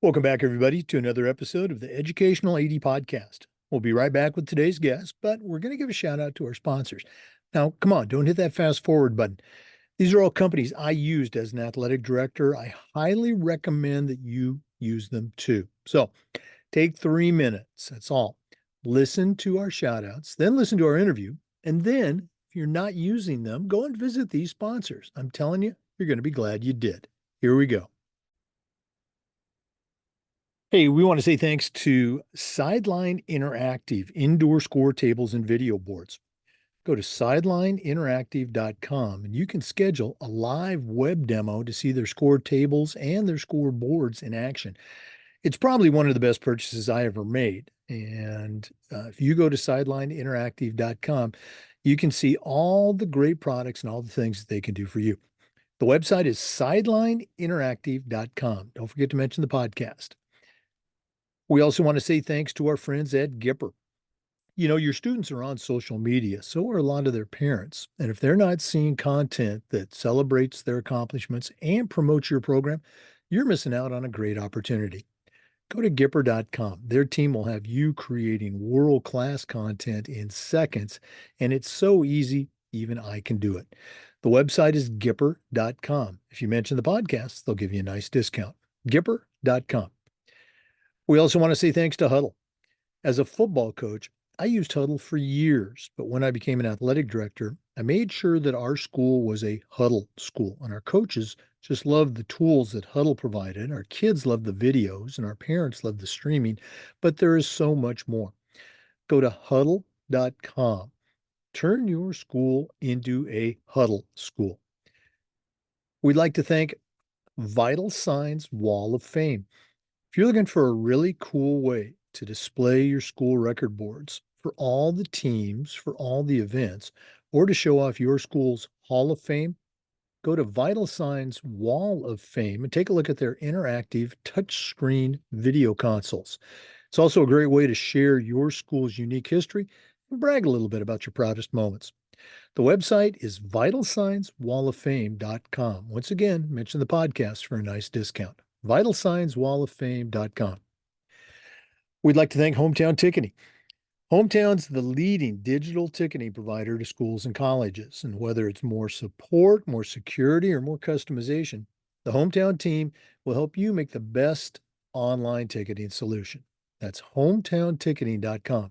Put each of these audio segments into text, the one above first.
Welcome back, everybody, to another episode of the Educational AD Podcast. We'll be right back with today's guest, but we're going to give a shout out to our sponsors. Now, come on, don't hit that fast forward button. These are all companies I used as an athletic director. I highly recommend that you use them too. So take 3 minutes, that's all. Listen to our shout outs, then listen to our interview. And then, if you're not using them, go and visit these sponsors. I'm telling you, you're going to be glad you did. Here we go. Hey, we want to say thanks to Sideline Interactive indoor score tables and video boards. Go to sidelineinteractive.com and you can schedule a live web demo to see their score tables and their score boards in action. It's probably one of the best purchases I ever made. And if you go to sidelineinteractive.com, you can see all the great products and all the things that they can do for you. The website is sidelineinteractive.com. Don't forget to mention the podcast. We also want to say thanks to our friends at Gipper. You know, your students are on social media, so are a lot of their parents. And if they're not seeing content that celebrates their accomplishments and promotes your program, you're missing out on a great opportunity. Go to Gipper.com. Their team will have you creating world-class content in seconds, and it's so easy, even I can do it. The website is Gipper.com. If you mention the podcast, they'll give you a nice discount. Gipper.com. We also want to say thanks to Huddle. As a football coach, I used Huddle for years, but when I became an athletic director, I made sure that our school was a Huddle school, and our coaches just loved the tools that Huddle provided. Our kids loved the videos, and our parents loved the streaming, but there is so much more. Go to huddle.com. Turn your school into a Huddle school. We'd like to thank Vital Signs Wall of Fame. If you're looking for a really cool way to display your school record boards for all the teams, for all the events, or to show off your school's Hall of Fame, go to Vital Signs Wall of Fame and take a look at their interactive touchscreen video consoles. It's also a great way to share your school's unique history and brag a little bit about your proudest moments. The website is vitalsignswalloffame.com. Once again, mention the podcast for a nice discount. vitalsignswalloffame.com. We'd like to thank Hometown Ticketing. Hometown's the leading digital ticketing provider to schools and colleges. And whether it's more support, more security, or more customization, the Hometown team will help you make the best online ticketing solution. That's hometownticketing.com.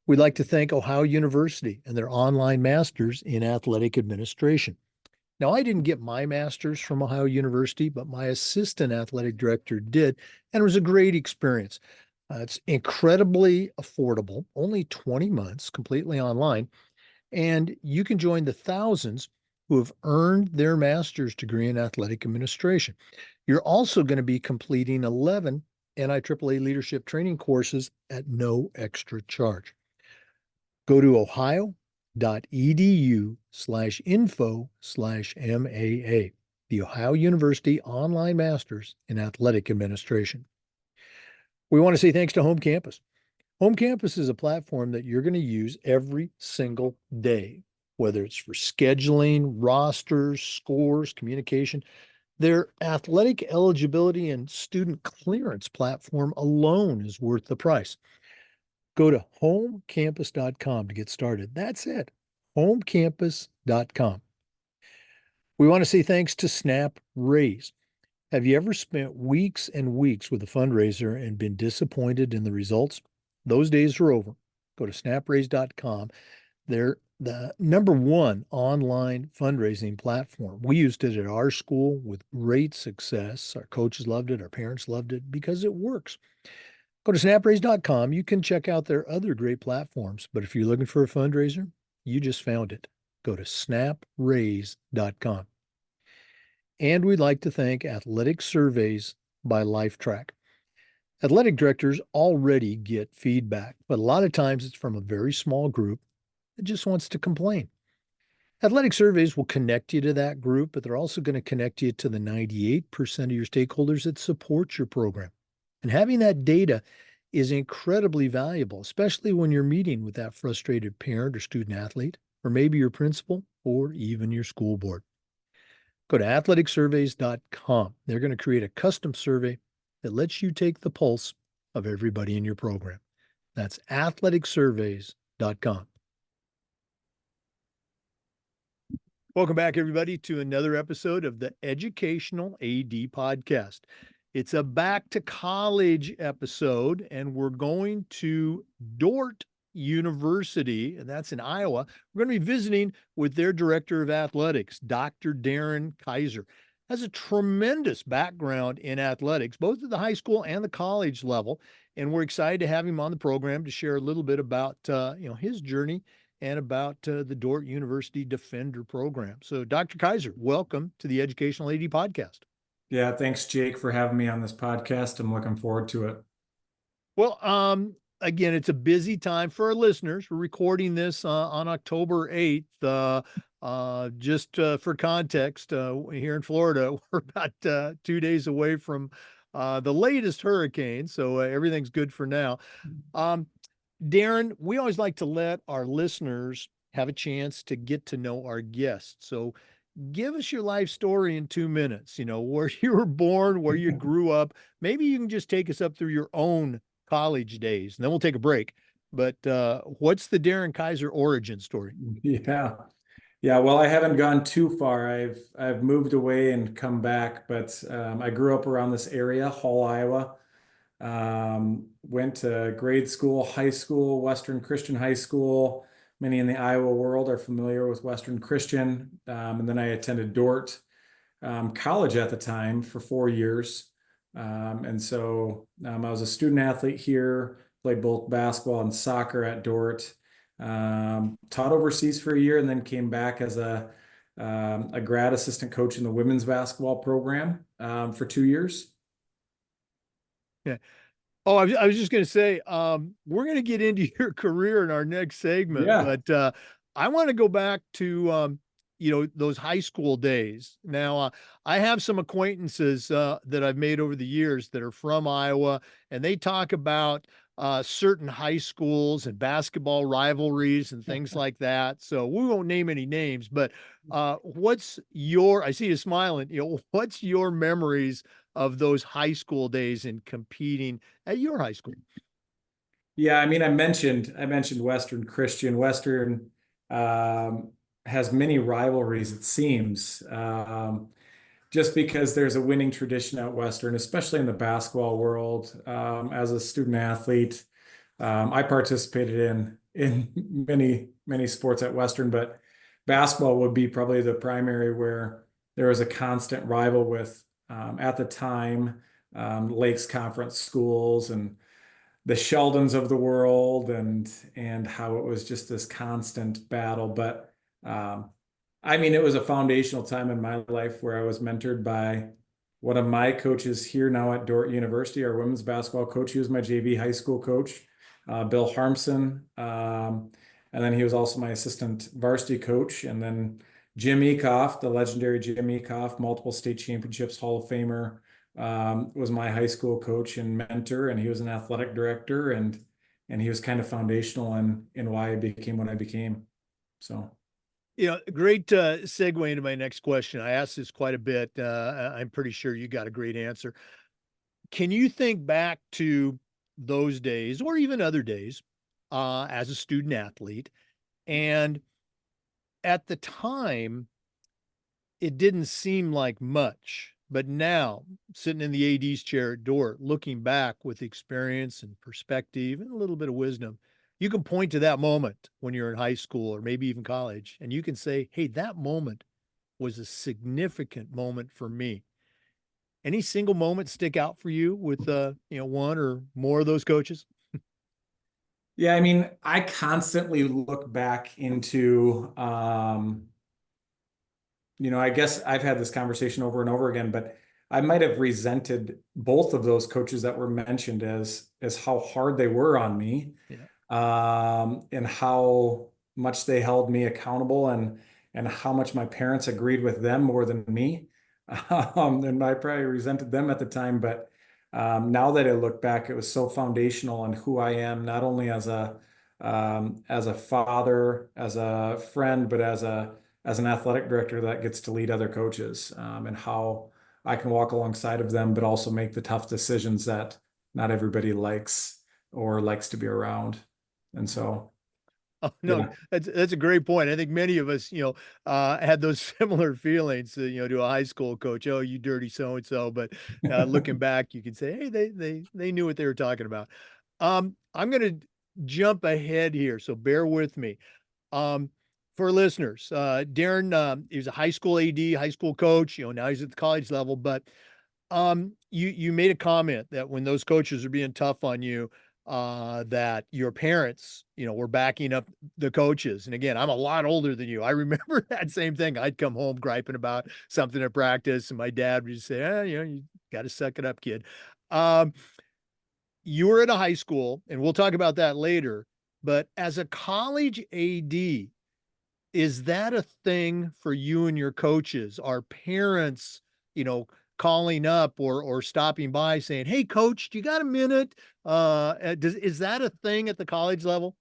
We'd like to thank Ohio University and their online masters in athletic administration. Now, I didn't get my master's from Ohio University, but my assistant athletic director did, and it was a great experience. It's incredibly affordable, only 20 months, completely online, and you can join the thousands who have earned their master's degree in athletic administration. You're also going to be completing 11 NIAAA leadership training courses at no extra charge. Go to ohio.edu/info/MAA, the Ohio University Online Masters in Athletic Administration. We want to say thanks to Home Campus. Home Campus is a platform that you're going to use every single day, whether it's for scheduling, rosters, scores, communication. Their athletic eligibility and student clearance platform alone is worth the price. Go to homecampus.com to get started. That's it, homecampus.com. We want to say thanks to Snap Raise. Have you ever spent weeks and weeks with a fundraiser and been disappointed in the results? Those days are over. Go to snapraise.com. They're the #1 online fundraising platform. We used it at our school with great success. Our coaches loved it. Our parents loved it because it works. Go to snapraise.com. You can check out their other great platforms, but if you're looking for a fundraiser, you just found it. Go to snapraise.com. And we'd like to thank Athletic Surveys by LifeTrack. Athletic directors already get feedback, but a lot of times it's from a very small group that just wants to complain. Athletic Surveys will connect you to that group, but they're also going to connect you to the 98% of your stakeholders that support your program. And having that data is incredibly valuable, especially when you're meeting with that frustrated parent or student athlete, or maybe your principal, or even your school board. Go to athleticsurveys.com. They're going to create a custom survey that lets you take the pulse of everybody in your program. That's athleticsurveys.com. Welcome back, everybody, to another episode of the Educational AD Podcast. It's a back to college episode, and we're going to Dordt University, and that's in Iowa. We're going to be visiting with their director of athletics, Dr. Darin Keizer. Has a tremendous background in athletics, both at the high school and the college level, and we're excited to have him on the program to share a little bit about his journey and about the Dordt University Defender program. So, Dr. Keizer, welcome to the Educational AD Podcast. Yeah, thanks, Jake, for having me on this podcast. I'm looking forward to it. Well, again, it's a busy time for our listeners. We're recording this on October 8th. Just for context, here in Florida, we're about 2 days away from the latest hurricane, so everything's good for now. Darin, we always like to let our listeners have a chance to get to know our guests. So give us your life story in 2 minutes, where you were born, where you grew up. Maybe you can just take us up through your own college days, and then we'll take a break. But what's the Darin Keizer origin story? Yeah. Yeah, well, I haven't gone too far. I've moved away and come back, but I grew up around this area, Hall, Iowa. Went to grade school, high school, Western Christian High School. Many in the Iowa world are familiar with Western Christian. And then I attended Dordt college at the time for 4 years. And so I was a student athlete here, played both basketball and soccer at Dordt, taught overseas for a year, and then came back as a grad assistant coach in the women's basketball program for 2 years. Yeah. Oh, I was just going to say, we're going to get into your career in our next segment, Yeah. but I want to go back to, those high school days. Now, I have some acquaintances that I've made over the years that are from Iowa, and they talk about certain high schools and basketball rivalries and things like that. So we won't name any names, but I see you smiling, what's your memories of those high school days and competing at your high school? Yeah, I mean, I mentioned Western Christian. Western um, has many rivalries, it seems, just because there's a winning tradition at Western, especially in the basketball world. As a student athlete, I participated in many sports at Western, but basketball would be probably the primary where there was a constant rival with at the time Lakes Conference schools and the Sheldons of the world, and how it was just this constant battle. But um, I mean, it was a foundational time in my life where I was mentored by one of my coaches here now at Dordt University, our women's basketball coach. He was my JV high school coach, Bill Harmson. And then he was also my assistant varsity coach. And then Jim Ecoff, the legendary Jim Ecoff, multiple state championships, Hall of Famer, was my high school coach and mentor, and he was an athletic director, and he was kind of foundational in why I became what I became. So. Great segue into my next question. I asked this quite a bit. I'm pretty sure you got a great answer. Can you think back to those days or even other days as a student athlete? And at the time, it didn't seem like much. But now, sitting in the AD's chair at Dordt, looking back with experience and perspective and a little bit of wisdom, you can point to that moment when you're in high school or maybe even college, and you can say, hey, that moment was a significant moment for me. Any single moment stick out for you with one or more of those coaches? Yeah, I mean, I constantly look back into I guess I've had this conversation over and over again, but I might have resented both of those coaches that were mentioned as how hard they were on me, Yeah. and how much they held me accountable, and how much my parents agreed with them more than me. And I probably resented them at the time, but now that I look back, it was so foundational on who I am, not only as a father, as a friend, but as an athletic director that gets to lead other coaches, and how I can walk alongside of them, but also make the tough decisions that not everybody likes or likes to be around. And so, Oh, no, yeah. that's a great point. I think many of us, had those similar feelings, to a high school coach. Oh, you dirty so and so. But looking back, you can say, hey, they knew what they were talking about. I'm going to jump ahead here, so bear with me. Um, for listeners, Darin, he was a high school AD, high school coach. Now he's at the college level, but you made a comment that when those coaches are being tough on you, that your parents, were backing up the coaches. And again, I'm a lot older than you. I remember that same thing. I'd come home griping about something at practice, and my dad would just say, you got to suck it up, kid. Um, you were at a high school, and we'll talk about that later. But as a college AD, is that a thing for you and your coaches? Are parents, calling up or stopping by saying, "Hey, coach, do you got a minute?" Is that a thing at the college level?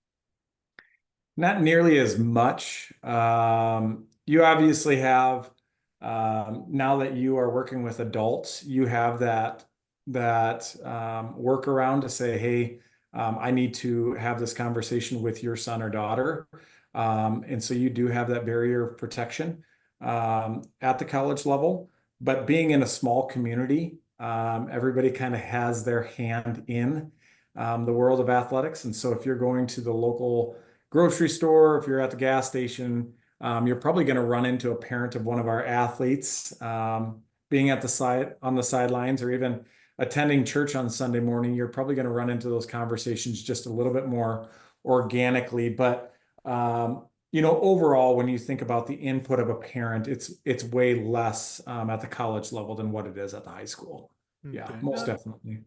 Not nearly as much. You obviously have, now that you are working with adults, you have that workaround to say, "Hey, I need to have this conversation with your son or daughter," and so you do have that barrier of protection at the college level. But being in a small community, everybody kind of has their hand in the world of athletics, and so if you're going to the local grocery store, if you're at the gas station, you're probably going to run into a parent of one of our athletes, being at the side on the sidelines, or even attending church on Sunday morning. You're probably going to run into those conversations just a little bit more organically. But overall, when you think about the input of a parent, it's way less at the college level than what it is at the high school. Yeah, Okay. most definitely.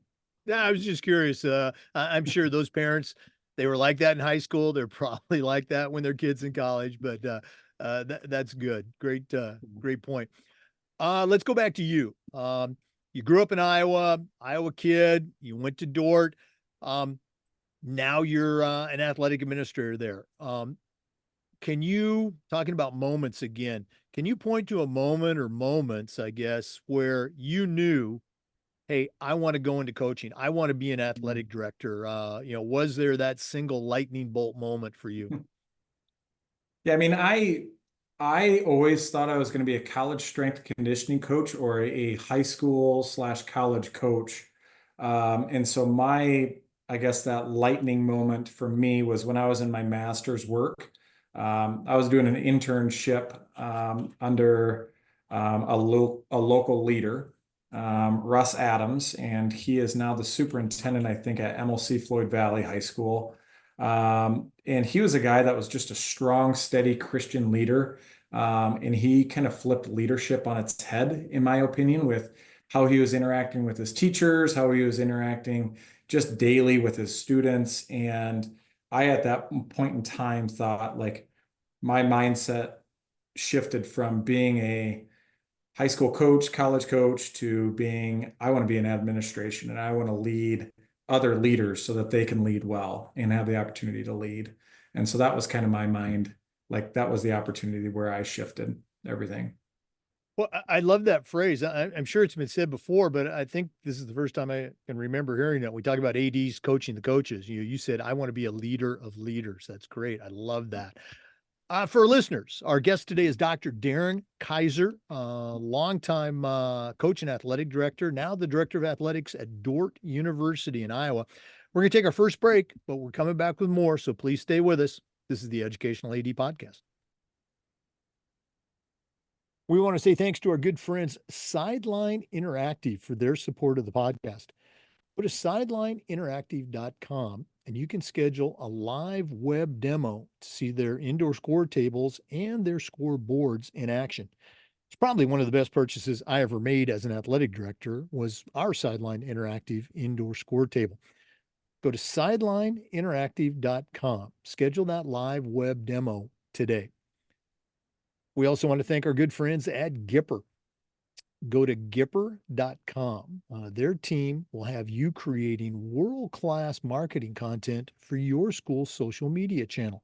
Yeah, I was just curious. I'm sure those parents, they were like that in high school. They're probably like that when their kids in college, but that's good. Great point. Let's go back to you. You grew up in Iowa, Iowa kid. You went to Dordt. Um, Now you're an athletic administrator there. Can you, talking about moments again, can you point to a moment or moments, I guess, where you knew, hey, I want to go into coaching. I want to be an athletic director. Was there that single lightning bolt moment for you? Yeah, I mean, I always thought I was going to be a college strength conditioning coach or a high school slash college coach. And so I guess that lightning moment for me was when I was in my master's work. I was doing an internship under a local leader, Russ Adams, and he is now the superintendent, I think, at MLC Floyd Valley High School. And he was a guy that was just a strong, steady Christian leader. And he kind of flipped leadership on its head, in my opinion, with how he was interacting with his teachers, how he was interacting just daily with his students. And I, at that point in time, thought like my mindset shifted from being a high school coach, college coach, to being, I want to be in administration and I want to lead other leaders so that they can lead well and have the opportunity to lead. And so that was kind of my mind. Like that was the opportunity where I shifted everything. Well, I love that phrase. I'm sure it's been said before, but I think this is the first time I can remember hearing it. We talk about ADs coaching the coaches. You said, I want to be a leader of leaders. That's great. I love that. For listeners, our guest today is Dr. Darin Keizer, longtime coach and athletic director, now the director of athletics at Dordt University in Iowa. We're going to take our first break, but we're coming back with more, so please stay with us. This is the Educational AD Podcast. We want to say thanks to our good friends, Sideline Interactive, for their support of the podcast. Go to sidelineinteractive.com and you can schedule a live web demo to see their indoor score tables and their scoreboards in action. It's probably one of the best purchases I ever made as an athletic director was our Sideline Interactive indoor score table. Go to sidelineinteractive.com. Schedule that live web demo today. We also want to thank our good friends at Gipper. Go to Gipper.com. Their team will have you creating world-class marketing content for your school's social media channel.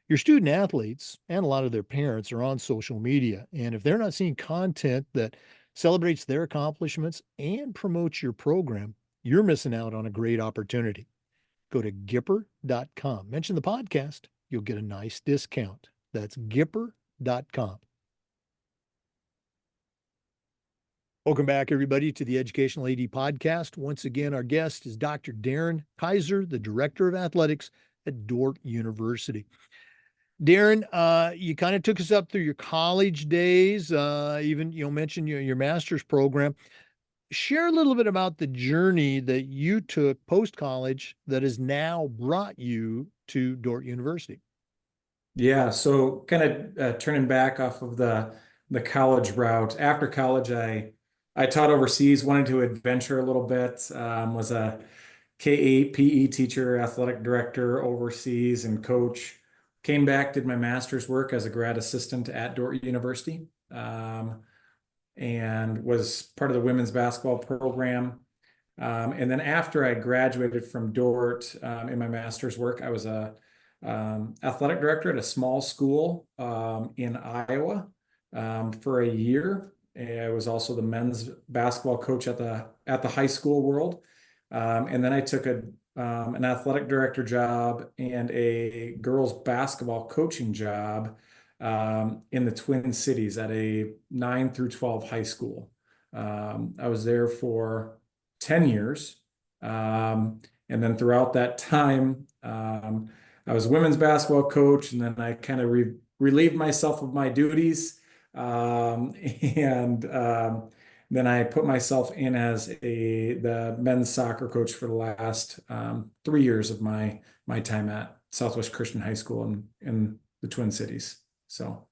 Your student athletes and a lot of their parents are on social media. And if they're not seeing content that celebrates their accomplishments, and promotes your program, you're missing out on a great opportunity. Go to Gipper.com. Mention the podcast. You'll get a nice discount. That's Gipper.com. Welcome back, everybody, to the Educational AD Podcast. Once again, our guest is Dr. Darin Keizer, the Director of Athletics at Dordt University. Darin, you kind of took us up through your college days, even mentioned your master's program. Share a little bit about the journey that you took post-college that has now brought you to Dordt University. Yeah, so kind of turning back off of the college route. After college, I taught overseas, wanted to adventure a little bit. Was a K-8 PE teacher, athletic director overseas, and coach. Came back, did my master's work as a grad assistant at Dordt University, and was part of the women's basketball program. And then after I graduated from Dordt in my master's work, I was a athletic director at a small school in Iowa for a year. I was also the men's basketball coach at the high school world. And then I took an athletic director job and a girls basketball coaching job in the Twin Cities at a 9 through 12 high school. I was there for 10 years. And then throughout that time, I was a women's basketball coach, and then I kind of relieved myself of my duties. And then I put myself in as the men's soccer coach for the last 3 years of my time at Southwest Christian High School in the Twin Cities. So,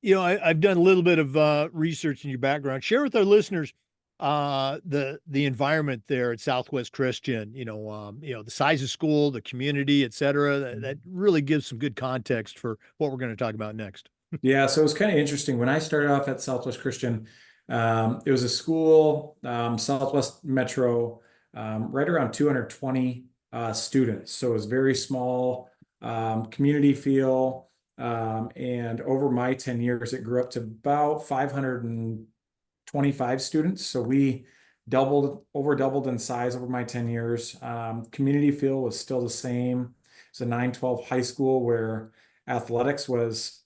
I've done a little bit of research in your background. Share with our listeners the environment there at Southwest Christian. The size of school, the community, et cetera. That really gives some good context for what we're going to talk about next. yeah, so it was kind of interesting. When I started off at Southwest Christian, it was a school, Southwest Metro, right around 220 students. So it was very small, community feel. And over my 10 years, it grew up to about 525 students. So we over doubled in size over my 10 years. Community feel was still the same. It's a 912 high school where athletics was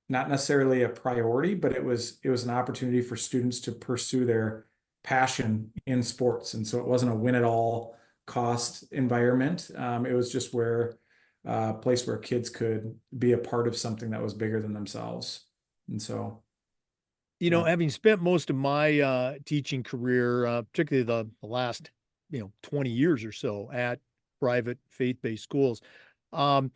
not necessarily a priority, but it was an opportunity for students to pursue their passion in sports. And so it wasn't a win at all cost environment. It was just a place where kids could be a part of something that was bigger than themselves. And so, yeah. Having spent most of my teaching career, particularly the last 20 years or so at private faith-based schools, um,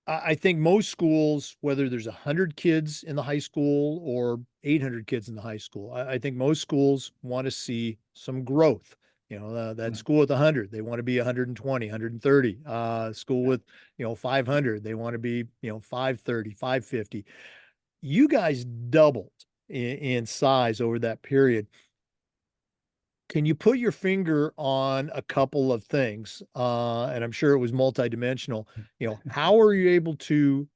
I think most schools, whether there's 100 kids in the high school or 800 kids in the high school, I think most schools want to see some growth. That school with 100, they want to be 120, 130. School with 500, they want to be 530, 550. You guys doubled in size over that period. Can you put your finger on a couple of things? And I'm sure it was multidimensional. How are you able to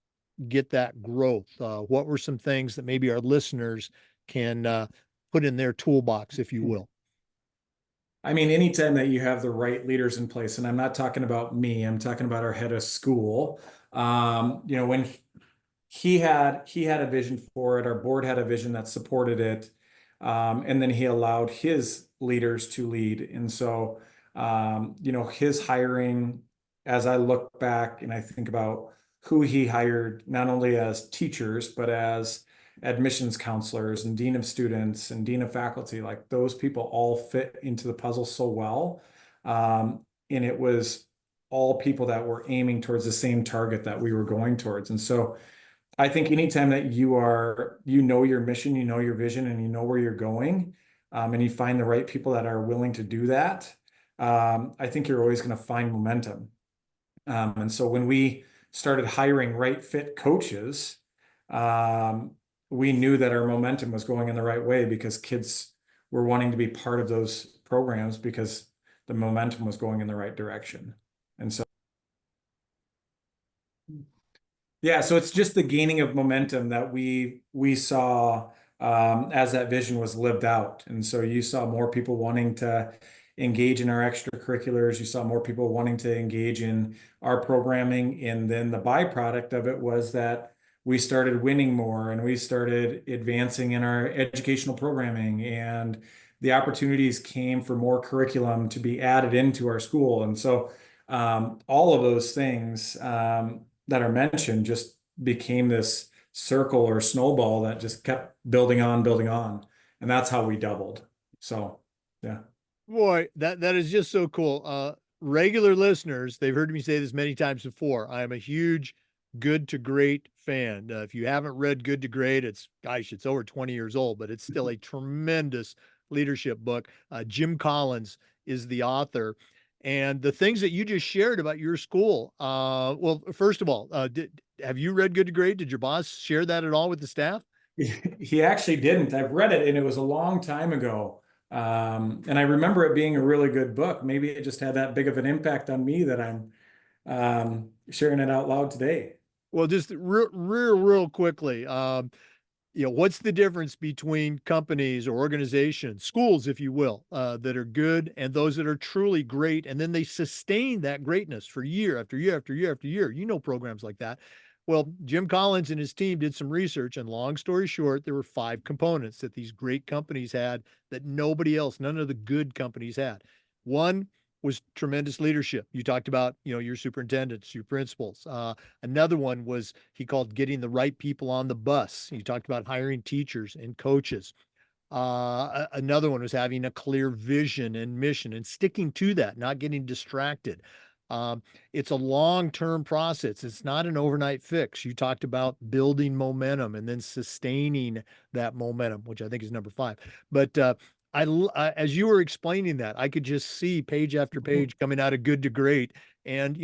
get that growth? What were some things that maybe our listeners can put in their toolbox, if you will? I mean, anytime that you have the right leaders in place, and I'm not talking about me, I'm talking about our head of school. When he had a vision for it, our board had a vision that supported it, and then he allowed his leaders to lead. And so, his hiring, as I look back and I think about who he hired, not only as teachers, but as admissions counselors and dean of students and dean of faculty, like those people all fit into the puzzle so well. And it was all people that were aiming towards the same target that we were going towards. And so I think anytime that you know your mission, you know your vision, and you know where you're going, and you find the right people that are willing to do that, I think you're always going to find momentum. And so when we started hiring right fit coaches, we knew that our momentum was going in the right way because kids were wanting to be part of those programs because the momentum was going in the right direction. And so, yeah, so it's just the gaining of momentum that we saw as that vision was lived out. And so you saw more people wanting to engage in our extracurriculars. You saw more people wanting to engage in our programming. And then the byproduct of it was that we started winning more and we started advancing in our educational programming, and the opportunities came for more curriculum to be added into our school. And so all of those things that are mentioned just became this circle or snowball that just kept building on. And that's how we doubled. So, yeah. Boy, that is just so cool. Regular listeners, they've heard me say this many times before. I am a huge Good to Great fan. If you haven't read Good to Great, it's gosh, it's over 20 years old, but it's still a tremendous leadership book. Jim Collins is the author. And the things that you just shared about your school, well, first of all, have you read Good to Great? Did your boss share that at all with the staff? He actually didn't. I've read it and it was a long time ago. And I remember it being a really good book. Maybe it just had that big of an impact on me that I'm sharing it out loud today. Well, just real quickly, what's the difference between companies or organizations, schools, if you will, that are good and those that are truly great, and then they sustain that greatness for year after year after year after year? You know, programs like that. Well, Jim Collins and his team did some research, and long story short, there were 5 components that these great companies had that nobody else, none of the good companies had. One was tremendous leadership. You talked about, your superintendents, your principals. Another one was he called getting the right people on the bus. You talked about hiring teachers and coaches. Another one was having a clear vision and mission and sticking to that, not getting distracted. It's a long-term process. It's not an overnight fix. You talked about building momentum and then sustaining that momentum, which I think is number 5. But as you were explaining that, I could just see page after page coming out of Good to Great. And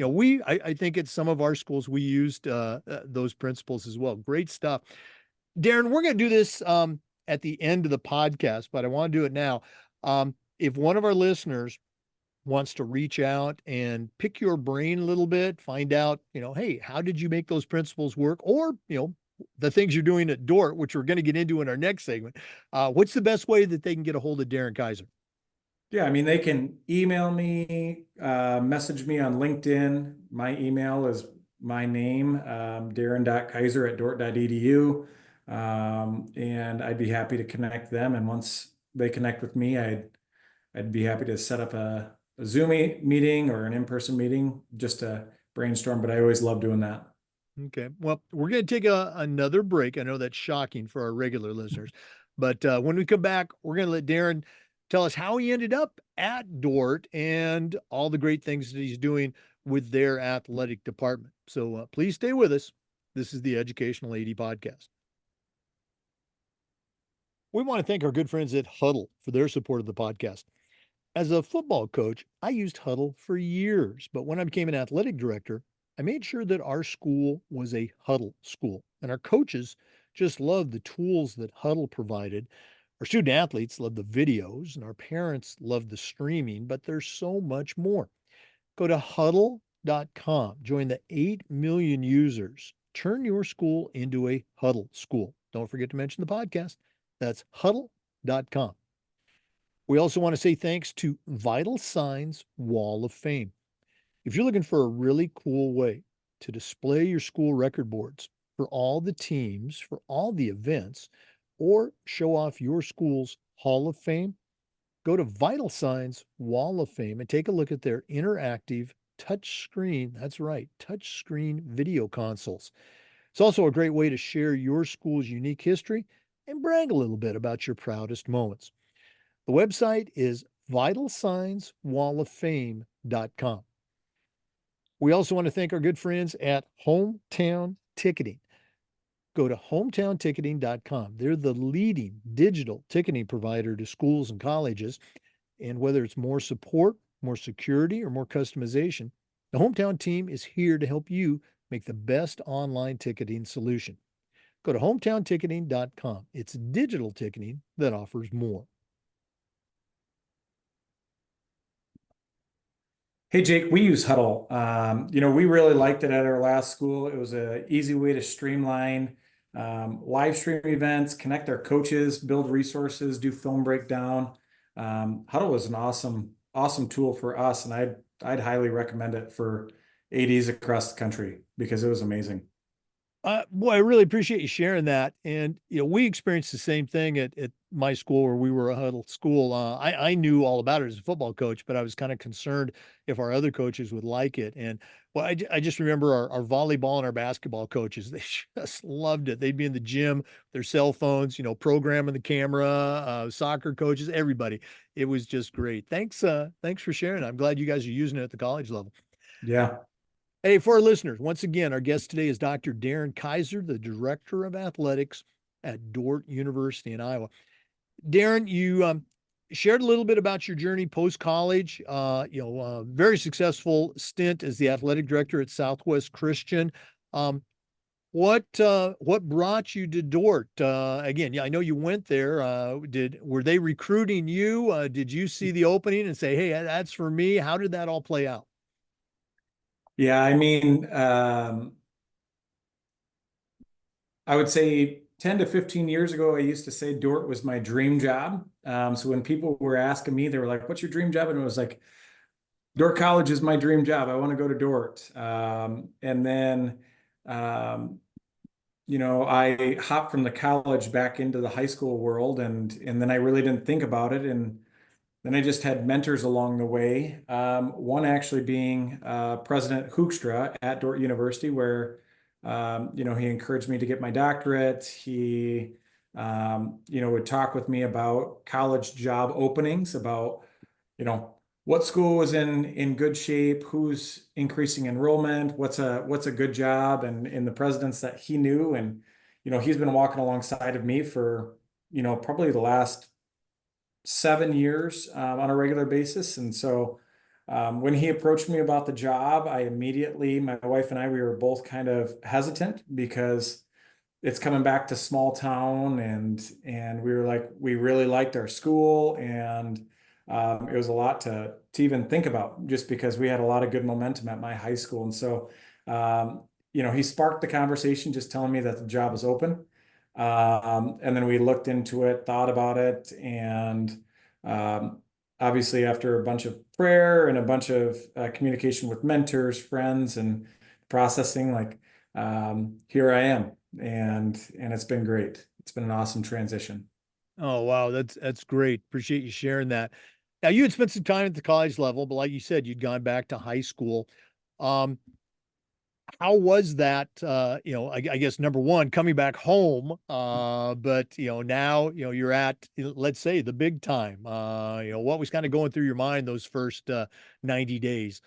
I think at some of our schools we used those principles as well. Great stuff. Darin, we're going to do this at the end of the podcast, but I want to do it now. If one of our listeners wants to reach out and pick your brain a little bit, find out, hey, how did you make those principles work? Or, the things you're doing at Dordt, which we're going to get into in our next segment. What's the best way that they can get a hold of Darin Keizer? Yeah, I mean, they can email me, message me on LinkedIn. My email is my name, darin.keizer@dort.edu. And I'd be happy to connect them. And once they connect with me, I'd be happy to set up a Zoom meeting or an in-person meeting just to brainstorm. But I always love doing that. Okay. Well, we're going to take another break. I know that's shocking for our regular listeners, but when we come back, we're going to let Darin tell us how he ended up at Dordt and all the great things that he's doing with their athletic department. So please stay with us. This is the Educational AD Podcast. We want to thank our good friends at Huddle for their support of the podcast. As a football coach, I used Huddle for years, but when I became an athletic director, I made sure that our school was a Huddle school, and our coaches just loved the tools that Huddle provided. Our student athletes loved the videos, and our parents loved the streaming, but there's so much more. Go to huddle.com, join the 8 million users. Turn your school into a Huddle school. Don't forget to mention the podcast. That's huddle.com. We also want to say thanks to Vital Signs Wall of Fame. If you're looking for a really cool way to display your school record boards for all the teams, for all the events, or show off your school's Hall of Fame, go to Vital Signs Wall of Fame and take a look at their interactive touchscreen. That's right, touchscreen video consoles. It's also a great way to share your school's unique history and brag a little bit about your proudest moments. The website is vitalsignswalloffame.com. We also want to thank our good friends at Hometown Ticketing. Go to hometownticketing.com. They're the leading digital ticketing provider to schools and colleges. And whether it's more support, more security, or more customization, the Hometown team is here to help you make the best online ticketing solution. Go to hometownticketing.com. It's digital ticketing that offers more. Hey, Jake, we use Huddle. We really liked it at our last school. It was an easy way to streamline live stream events, connect our coaches, build resources, do film breakdown. Huddle was an awesome tool for us, and I'd highly recommend it for ADs across the country because it was amazing. Boy, I really appreciate you sharing that. And we experienced the same thing at my school where we were a huddle school. I knew all about it as a football coach, but I was kind of concerned if our other coaches would like it. And well, I just remember our volleyball and our basketball coaches, they just loved it. They'd be in the gym, their cell phones, programming the camera, soccer coaches, everybody. It was just great. Thanks for sharing. I'm glad you guys are using it at the college level. Yeah. Hey, for our listeners, once again, our guest today is Dr. Darin Keizer, the Director of Athletics at Dordt University in Iowa. Darin, you shared a little bit about your journey post college. Very successful stint as the athletic director at Southwest Christian. Um, what brought you to Dordt? Again, yeah, I know you went there. Were they recruiting you? Did you see the opening and say, "Hey, that's for me"? How did that all play out? Yeah, I mean, I would say 10 to 15 years ago, I used to say Dordt was my dream job. So when people were asking me, they were like, "What's your dream job?" And it was like, Dordt College is my dream job. I want to go to Dordt. And then, um, I hopped from the college back into the high school world, and then I really didn't think about it. And then I just had mentors along the way. One actually being President Hoekstra at Dordt University, where he encouraged me to get my doctorate. He would talk with me about college job openings, about what school was in good shape, who's increasing enrollment, what's a good job, and in the presidents that he knew, and he's been walking alongside of me for probably the last 7 years on a regular basis. And so when he approached me about the job, my wife and I, we were both kind of hesitant because it's coming back to small town, and we were like, we really liked our school, and it was a lot to even think about just because we had a lot of good momentum at my high school. And so he sparked the conversation just telling me that the job was open. And then we looked into it, thought about it, and um, obviously after a bunch of prayer and a bunch of communication with mentors, friends, and processing, like here I am, and it's been great. It's been an awesome transition. Oh, wow, that's great. Appreciate you sharing that. Now, you had spent some time at the college level, but like you said, you'd gone back to high school. Um, how was that? I guess number one, coming back home, but now you're at let's say the big time. What was kind of going through your mind those first 90 days?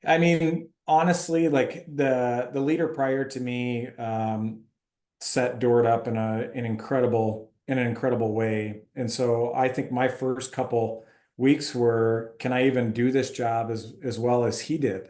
I mean, honestly, like the leader prior to me set Dort up in an incredible way. And so I think my first couple weeks were, can I even do this job as well as he did?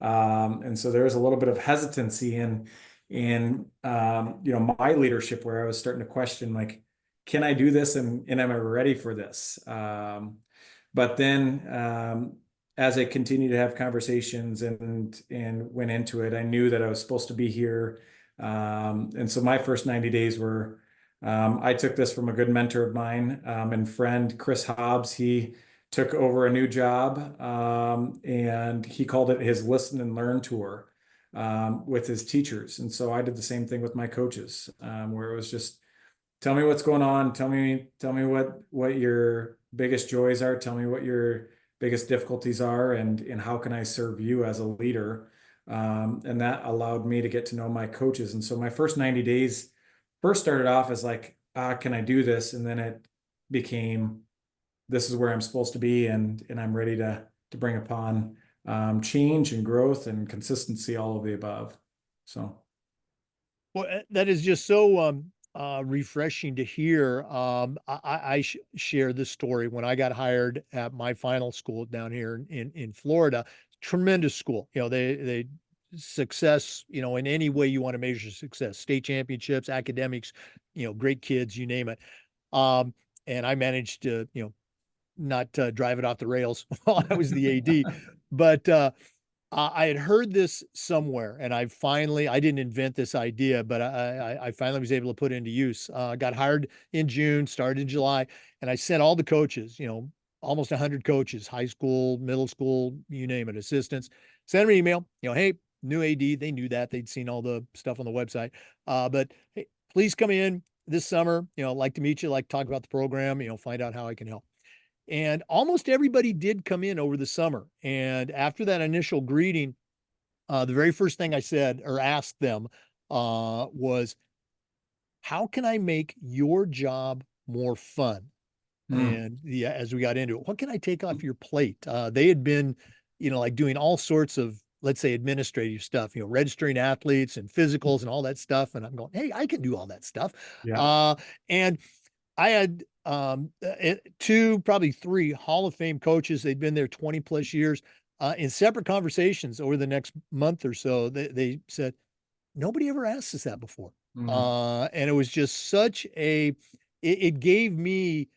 And so there was a little bit of hesitancy in my leadership where I was starting to question, like, can I do this, and am I ready for this? But then as I continued to have conversations and went into it, I knew that I was supposed to be here. And so my first 90 days were, I took this from a good mentor of mine and friend, Chris Hobbs. He took over a new job, and he called it his Listen and Learn Tour with his teachers. And so I did the same thing with my coaches, where it was just, tell me what's going on. Tell me what your biggest joys are. Tell me what your biggest difficulties are, and how can I serve you as a leader. And that allowed me to get to know my coaches. And so my first 90 days first started off as like, can I do this? And then it became, this is where I'm supposed to be, and I'm ready to bring upon change and growth and consistency, all of the above. So. Well, that is just so refreshing to hear. I share this story when I got hired at my final school down here in Florida. Tremendous school. They success. In any way you want to measure success, state championships, academics. Great kids, you name it. Um, and I managed to not drive it off the rails while I was the AD, but. I had heard this somewhere, and I didn't invent this idea, but I finally was able to put it into use. Got hired in June, started in July, and I sent all the coaches, almost 100 coaches, high school, middle school, you name it, assistants, sent them an email, hey, new AD. They knew that. They'd seen all the stuff on the website. But hey, please come in this summer. Like to meet you, like to talk about the program, find out how I can help. And almost everybody did come in over the summer. And after that initial greeting, the very first thing I said or asked them was, how can I make your job more fun? Mm. And yeah, as we got into it, what can I take off your plate? They had been, like doing all sorts of, let's say, administrative stuff, registering athletes and physicals and all that stuff. And I'm going, hey, I can do all that stuff. Yeah. And I had two, probably three Hall of Fame coaches. They'd been there 20 plus years. In separate conversations over the next month or so, they said, nobody ever asked us that before. Mm. And it was just it gave me,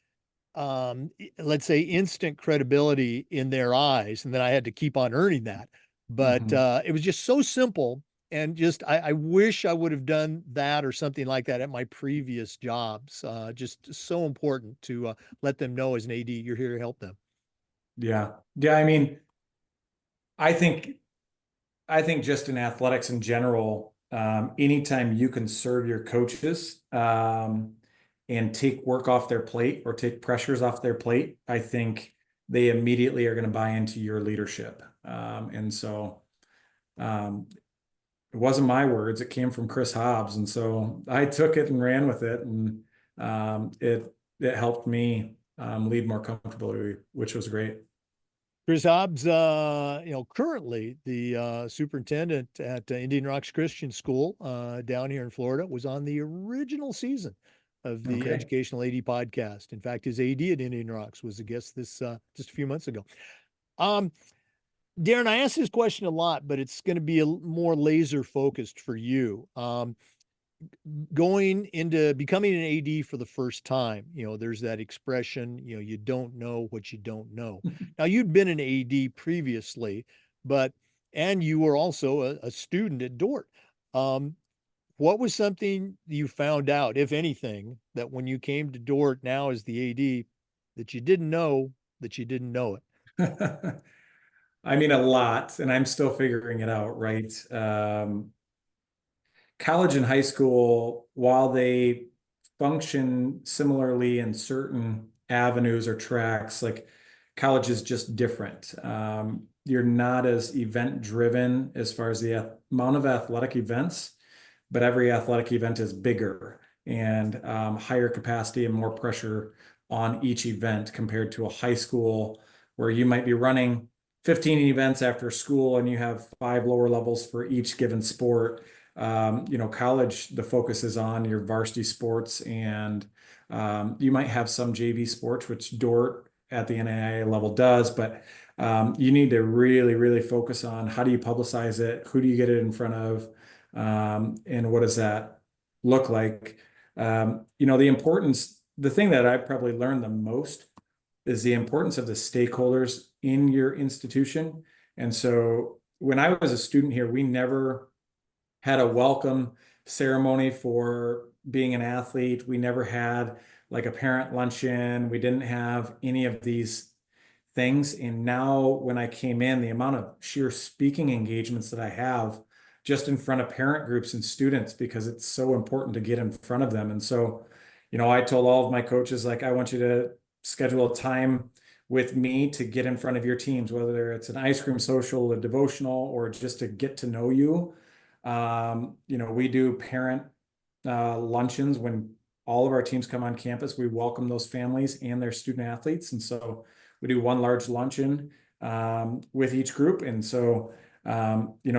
let's say, instant credibility in their eyes. And then I had to keep on earning that. But Mhm. it was just so simple. And just, I wish I would have done that or something like that at my previous jobs. Just so important to let them know as an AD, you're here to help them. Yeah. Yeah. I mean, I think I think just in athletics in general, anytime you can serve your coaches and take work off their plate or take pressures off their plate, I think they immediately are going to buy into your leadership. And so um, it wasn't my words; it came from Chris Hobbs, and so I took it and ran with it, and it helped me lead more comfortably, which was great. Chris Hobbs, currently the superintendent at Indian Rocks Christian School down here in Florida, was on the original season of the Okay. Educational AD podcast. In fact, his AD at Indian Rocks was a guest this just a few months ago. Um, Darin, I ask this question a lot, but it's going to be more laser focused for you. Going into becoming an AD for the first time, there's that expression, you don't know what you don't know. Now, you'd been an AD previously, but, and you were also a student at Dordt. Um, what was something you found out, if anything, that when you came to Dordt now as the AD, that you didn't know that you didn't know it? I mean, a lot, and I'm still figuring it out, right? College and high school, while they function similarly in certain avenues or tracks, like college is just different. You're not as event driven as far as the amount of athletic events, but every athletic event is bigger and higher capacity and more pressure on each event compared to a high school where you might be running 15 events after school and you have five lower levels for each given sport. College, the focus is on your varsity sports and you might have some JV sports, which Dort at the NAIA level does, but you need to really, really focus on how do you publicize it? Who do you get it in front of? And what does that look like? The thing that I probably learned the most is the importance of the stakeholders in your institution. And so when I was a student here, we never had a welcome ceremony for being an athlete. We never had like a parent luncheon. We didn't have any of these things. And now when I came in, the amount of sheer speaking engagements that I have just in front of parent groups and students, because it's so important to get in front of them. And so, I told all of my coaches, like, I want you to schedule a time with me to get in front of your teams, whether it's an ice cream social, a devotional, or just to get to know you. We do parent luncheons when all of our teams come on campus. We welcome those families and their student athletes. And so we do one large luncheon with each group. And so,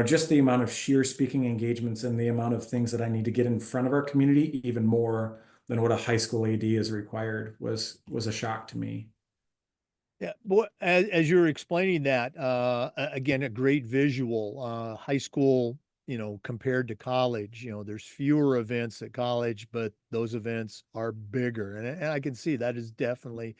just the amount of sheer speaking engagements and the amount of things that I need to get in front of our community, even more than what a high school AD is required, was a shock to me. Yeah, boy, as you're explaining that, again, a great visual, high school, compared to college, there's fewer events at college, but those events are bigger. And I can see that is definitely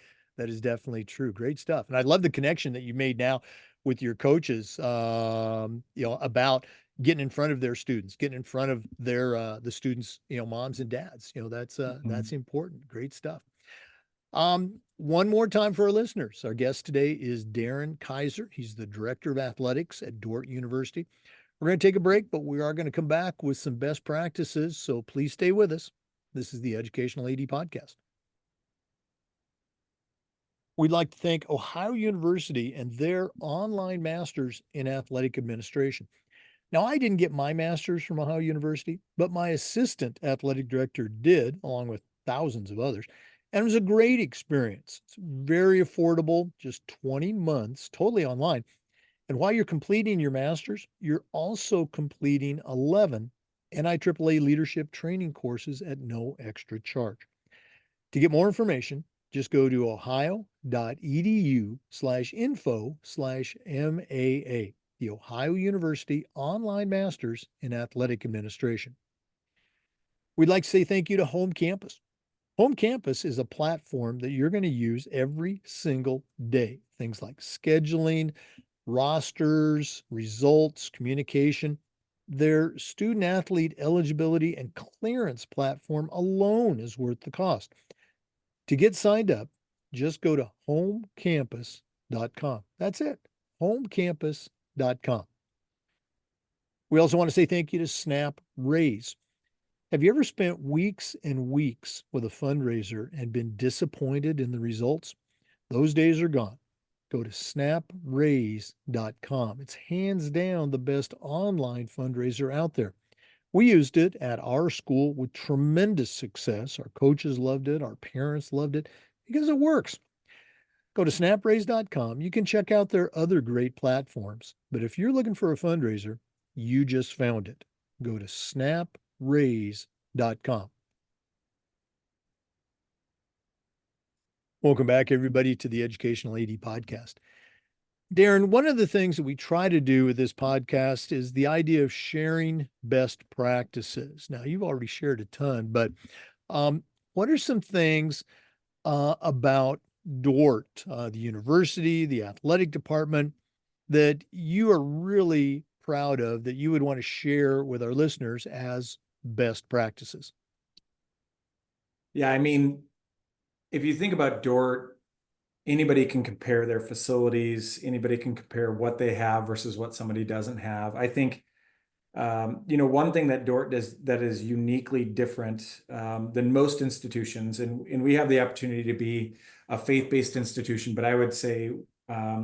true. Great stuff. And I love the connection that you made now with your coaches, about getting in front of their students, getting in front of the students, moms and dads. That's Mhm. important. Great stuff. One more time for our listeners. Our guest today is Darin Keizer. He's the director of athletics at Dordt University. We're going to take a break, but we are going to come back with some best practices. So please stay with us. This is the Educational AD Podcast. We'd like to thank Ohio University and their online masters in athletic administration. Now, I didn't get my master's from Ohio University, but my assistant athletic director did, along with thousands of others. And it was a great experience. It's very affordable, just 20 months, totally online. And while you're completing your master's, you're also completing 11 NIAAA leadership training courses at no extra charge. To get more information, just go to ohio.edu/info/MAA, the Ohio University Online Masters in Athletic Administration. We'd like to say thank you to Home Campus. Home Campus is a platform that you're going to use every single day. Things like scheduling, rosters, results, communication. Their student athlete eligibility and clearance platform alone is worth the cost. To get signed up, just go to homecampus.com. That's it, homecampus.com. We also want to say thank you to Snap Raise. Have you ever spent weeks and weeks with a fundraiser and been disappointed in the results? Those days are gone. Go to snapraise.com. It's hands down the best online fundraiser out there. We used it at our school with tremendous success. Our coaches loved it. Our parents loved it because it works. Go to snapraise.com. You can check out their other great platforms. But if you're looking for a fundraiser, you just found it. Go to snapraise.com. Welcome back, everybody, to the Educational AD Podcast. Darin, one of the things that we try to do with this podcast is the idea of sharing best practices. Now, you've already shared a ton, but um, what are some things about Dordt, the university, the athletic department, that you are really proud of that you would want to share with our listeners as best practices? Yeah, I mean, if you think about Dort, anybody can compare their facilities, anybody can compare what they have versus what somebody doesn't have. I think one thing that Dort does that is uniquely different than most institutions, and we have the opportunity to be a faith-based institution, but I would say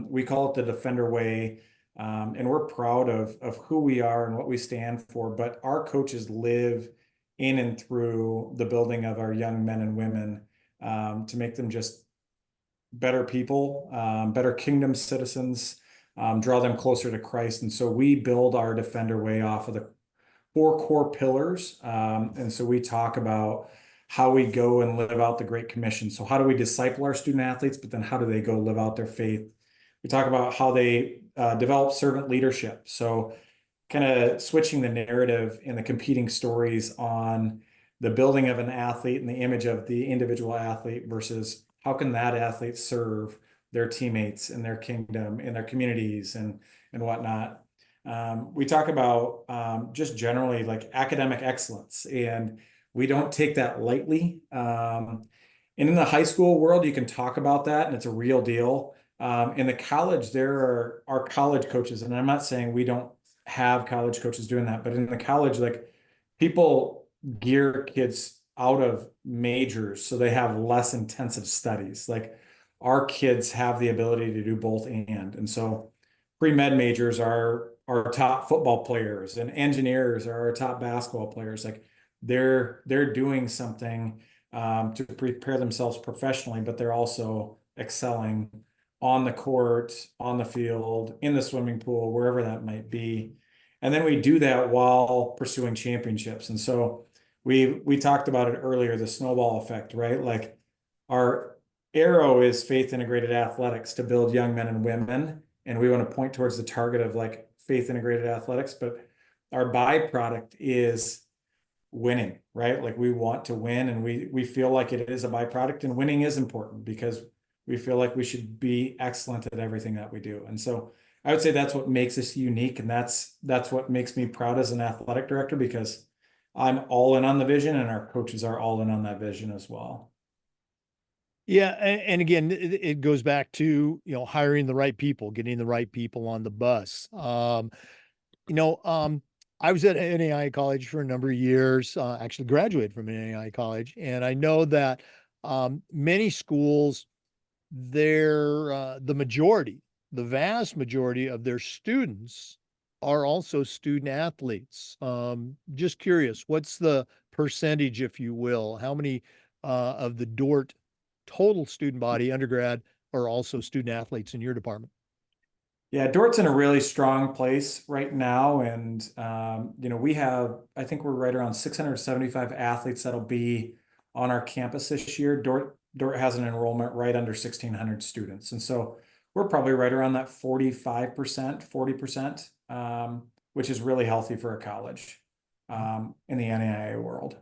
we call it the Defender Way, and we're proud of who we are and what we stand for. But our coaches live in and through the building of our young men and women to make them just better people, better kingdom citizens, draw them closer to Christ. And so we build our Defender Way off of the four core pillars. And so we talk about how we go and live out the Great Commission. So how do we disciple our student athletes, but then how do they go live out their faith? We talk about how they develop servant leadership. So kind of switching the narrative and the competing stories on the building of an athlete and the image of the individual athlete versus how can that athlete serve their teammates and their kingdom and their communities and whatnot. We talk about just generally like academic excellence, and we don't take that lightly. And in the high school world, you can talk about that, and it's a real deal. In the college, there are college coaches, and I'm not saying we don't have college coaches doing that, but in the college, like people gear kids out of majors so they have less intensive studies. Like our kids have the ability to do both and so pre-med majors are our top football players and engineers are our top basketball players. Like they're doing something to prepare themselves professionally, but they're also excelling on the court, on the field, in the swimming pool, wherever that might be. And then we do that while pursuing championships. And so we talked about it earlier, the snowball effect, right? Like our arrow is faith integrated athletics to build young men and women. And we want to point towards the target of like faith integrated athletics, but our byproduct is winning, right? Like we want to win and we feel like it is a byproduct, and winning is important because we feel like we should be excellent at everything that we do. And so I would say that's what makes us unique, and that's what makes me proud as an athletic director because I'm all in on the vision, and our coaches are all in on that vision as well. Yeah, and again, it goes back to, hiring the right people, getting the right people on the bus. You know, um, I was at NAI college for a number of years, actually graduated from NAI college, and I know that many schools, the majority, the vast majority of their students are also student athletes. Just curious, what's the percentage, if you will? How many of the Dordt total student body, undergrad, are also student athletes in your department? Yeah, Dort's in a really strong place right now, and we have, I think we're right around 675 athletes that'll be on our campus this year. Dort has an enrollment right under 1,600 students, and so we're probably right around that 45%, 40%, which is really healthy for a college in the NAIA world.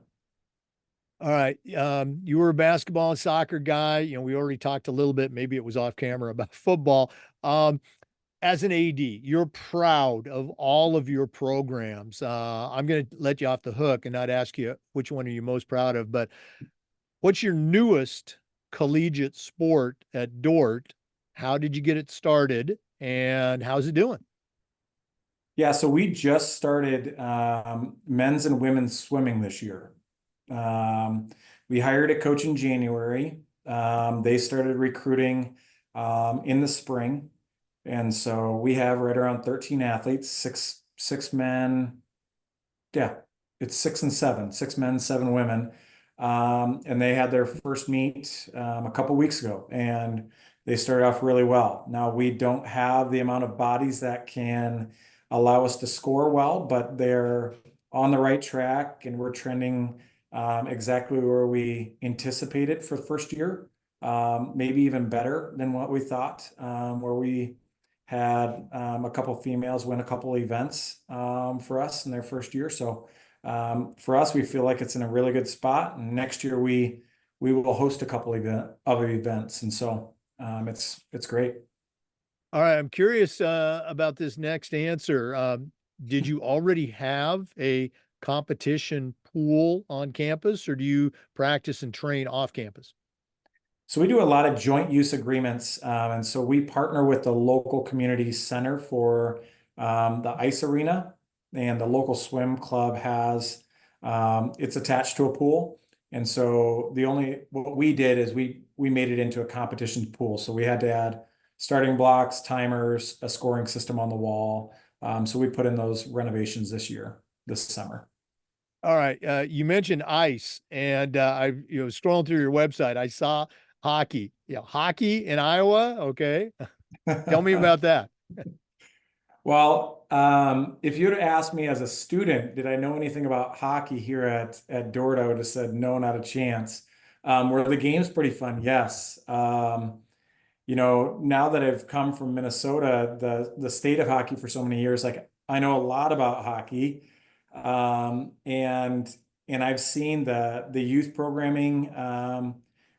All right. You were a basketball and soccer guy. We already talked a little bit, maybe it was off camera, about football. As an AD, you're proud of all of your programs. I'm going to let you off the hook and not ask you which one are you most proud of, but what's your newest collegiate sport at Dordt? How did you get it started and how's it doing? Yeah, so we just started men's and women's swimming this year. Um, we hired a coach in January. They started recruiting in the spring, and so we have right around 13 athletes, six men. Yeah, it's 6 and 7, 6 men, 7 women. And they had their first meet a couple weeks ago, and they started off really well. Now we don't have the amount of bodies that can allow us to score well, but they're on the right track, and we're trending exactly where we anticipated for the first year. Maybe even better than what we thought, where we had a couple females win a couple events for us in their first year. So for us, we feel like it's in a really good spot. And next year we will host a couple other events, and so it's great. All right. I'm curious about this next answer. Did you already have a competition pool on campus or do you practice and train off campus? So we do a lot of joint use agreements, and so we partner with the local community center for the ice arena, and the local swim club has it's attached to a pool, and so the only what we did is we made it into a competition pool. So we had to add starting blocks, timers, a scoring system on the wall. So we put in those renovations this summer. All right. You mentioned ice, and scrolling through your website, I saw hockey. Yeah, hockey in Iowa. Okay, tell me about that. Well, if you'd have asked me as a student, did I know anything about hockey here at Dordt, I would have said no, not a chance. Were the games pretty fun? Yes. Now that I've come from Minnesota, the state of hockey for so many years, like I know a lot about hockey, um, and and I've seen the youth programming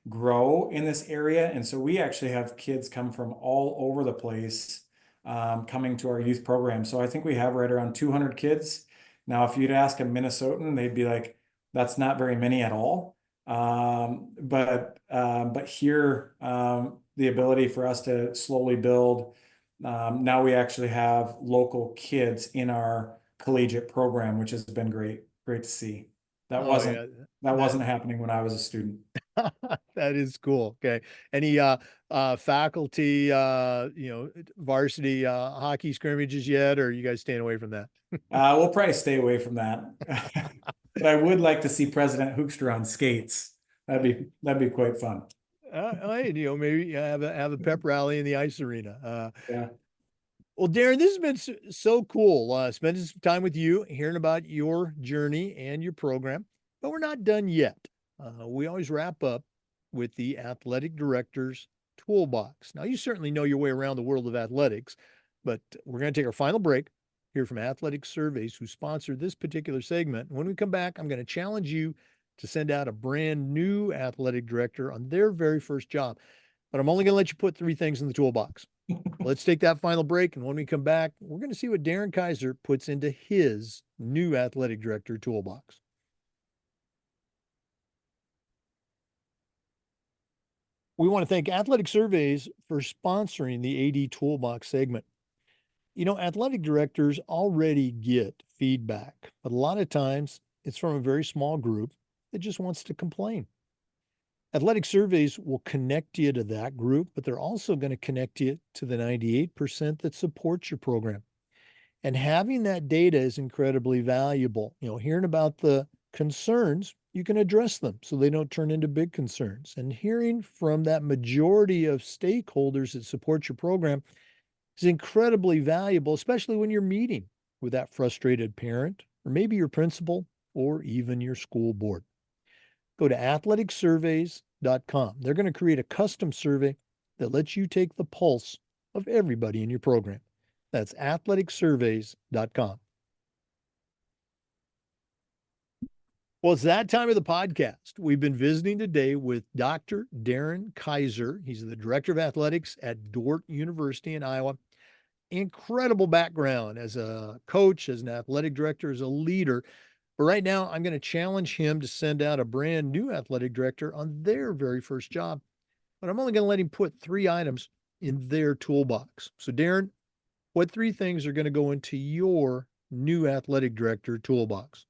grow in this area, and so we actually have kids come from all over the place coming to our youth program. So I think we have right around 200 kids. Now, if you'd ask a Minnesotan, they'd be like, "That's not very many at all." But here, the ability for us to slowly build. Now we actually have local kids in our collegiate program, which has been great to see. That Oh wasn't yeah, that that wasn't happening when I was a student. that is cool. Okay, any faculty varsity hockey scrimmages yet, or are you guys staying away from that? We'll probably stay away from that. But I would like to see President Hoekstra on skates. That'd be quite fun. Hey, maybe have a pep rally in the ice arena. Yeah. Well, Darin, this has been so cool. Spending some time with you, hearing about your journey and your program, but we're not done yet. We always wrap up with the athletic director's toolbox. Now, you certainly know your way around the world of athletics, but we're going to take our final break, hear from Athletic Surveys, who sponsored this particular segment. When we come back, I'm going to challenge you to send out a brand new athletic director on their very first job. But I'm only going to let you put three things in the toolbox. Let's take that final break. And when we come back, we're going to see what Darin Keizer puts into his new athletic director toolbox. We want to thank Athletic Surveys for sponsoring the AD Toolbox segment. Athletic directors already get feedback, but a lot of times it's from a very small group that just wants to complain. Athletic Surveys will connect you to that group, but they're also going to connect you to the 98% that supports your program. And having that data is incredibly valuable. Hearing about the concerns, you can address them so they don't turn into big concerns. And hearing from that majority of stakeholders that support your program is incredibly valuable, especially when you're meeting with that frustrated parent, or maybe your principal, or even your school board. Go to athleticsurveys.com. They're going to create a custom survey that lets you take the pulse of everybody in your program. That's athleticsurveys.com. Well, it's that time of the podcast. We've been visiting today with Dr. Darin Keizer. He's the director of athletics at Dordt University in Iowa. Incredible background as a coach, as an athletic director, as a leader. But right now, I'm going to challenge him to send out a brand new athletic director on their very first job. But I'm only going to let him put 3 items in their toolbox. So, Darin, what 3 things are going to go into your new athletic director toolbox?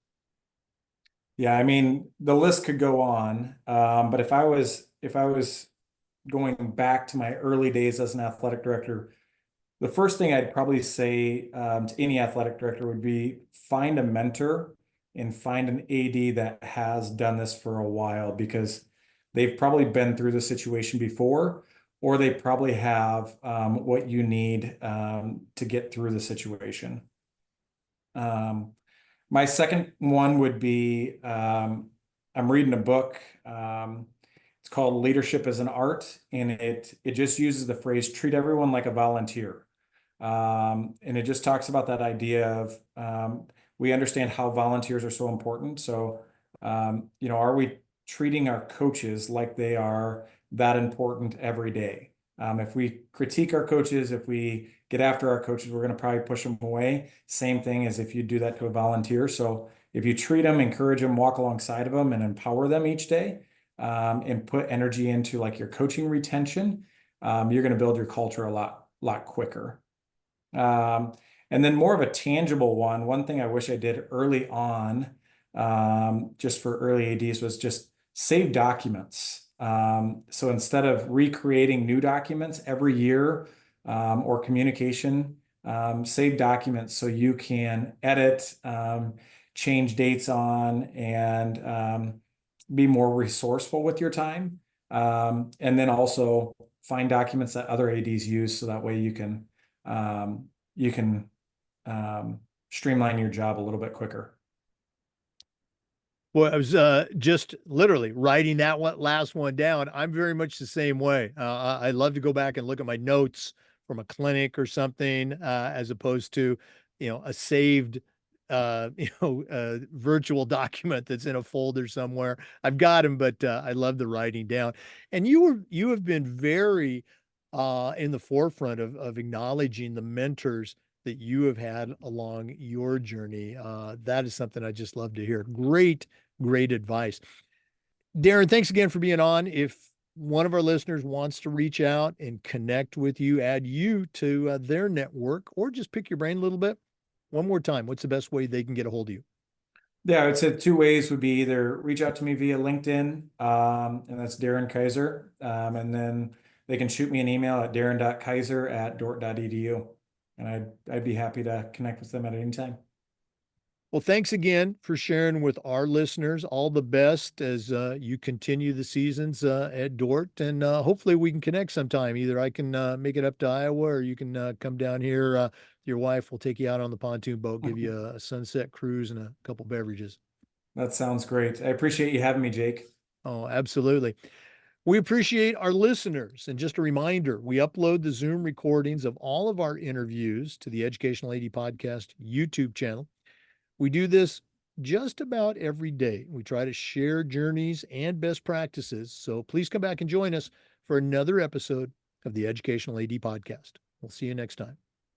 Yeah, I mean, the list could go on, but if I was going back to my early days as an athletic director, the first thing I'd probably say to any athletic director would be find a mentor and find an AD that has done this for a while, because they've probably been through the situation before, or they probably have what you need to get through the situation. Um, my second one would be I'm reading a book. It's called Leadership as an Art, and it just uses the phrase "treat everyone like a volunteer." And it just talks about that idea of we understand how volunteers are so important. So, are we treating our coaches like they are that important every day? If we critique our coaches, if we get after our coaches, we're going to probably push them away. Same thing as if you do that to a volunteer. So if you treat them, encourage them, walk alongside of them, and empower them each day, and put energy into like your coaching retention, you're going to build your culture a lot quicker. Um, and then more of a tangible one thing I wish I did early on, just for early ADs, was just save documents. So instead of recreating new documents every year, or communication, save documents so you can edit, change dates on, and be more resourceful with your time. And then also find documents that other ADs use, so that way you can streamline your job a little bit quicker. Well, I was just literally writing that last one down. I'm very much the same way. I love to go back and look at my notes from a clinic or something, as opposed to, a saved, virtual document that's in a folder somewhere. I've got them, but I love the writing down. And you have been very in the forefront of acknowledging the mentors that you have had along your journey. That is something I just love to hear. Great advice. Darin, thanks again for being on. If one of our listeners wants to reach out and connect with you, add you to their network, or just pick your brain a little bit, one more time, what's the best way they can get a hold of you? Yeah, I would say 2 ways would be either reach out to me via LinkedIn, and that's Darin Keizer, and then they can shoot me an email at darin.keizer@dordt.edu, and I'd be happy to connect with them at any time. Well, thanks again for sharing with our listeners. All the best as you continue the seasons at Dordt, and hopefully we can connect sometime. Either I can make it up to Iowa, or you can come down here. Your wife will take you out on the pontoon boat, give you a sunset cruise and a couple beverages. That sounds great. I appreciate you having me, Jake. Oh, absolutely. We appreciate our listeners. And just a reminder, we upload the Zoom recordings of all of our interviews to the Educational AD Podcast YouTube channel. We do this just about every day. We try to share journeys and best practices. So please come back and join us for another episode of the Educational AD Podcast. We'll see you next time.